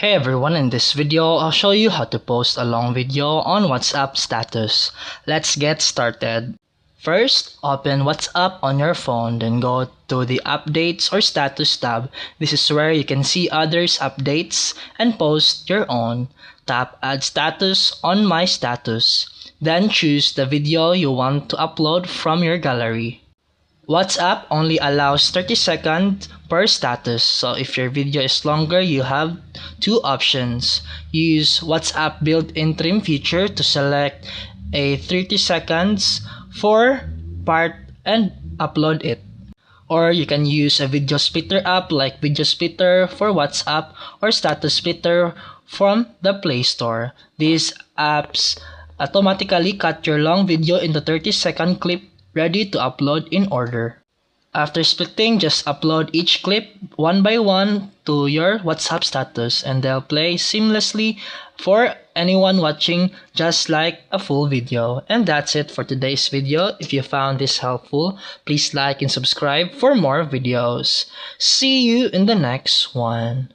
Hey everyone, in this video, I'll show you how to post a long video on WhatsApp status. Let's get started. First, open WhatsApp on your phone, then go to the Updates or Status tab. This is where you can see others' updates and post your own. Tap Add Status on My Status. Then choose the video you want to upload from your gallery. WhatsApp only allows 30 seconds per status, so if your video is longer, you have two options. Use WhatsApp built-in trim feature to select a 30 seconds for part and upload it. Or you can use a video splitter app like Video Splitter for WhatsApp or Status Splitter from the Play Store. These apps automatically cut your long video into 30-second clip ready to upload in order. After splitting, just upload each clip one by one to your WhatsApp status and they'll play seamlessly for anyone watching, just like a full video. And that's it for today's video. If you found this helpful, please like and subscribe for more videos. See you in the next one.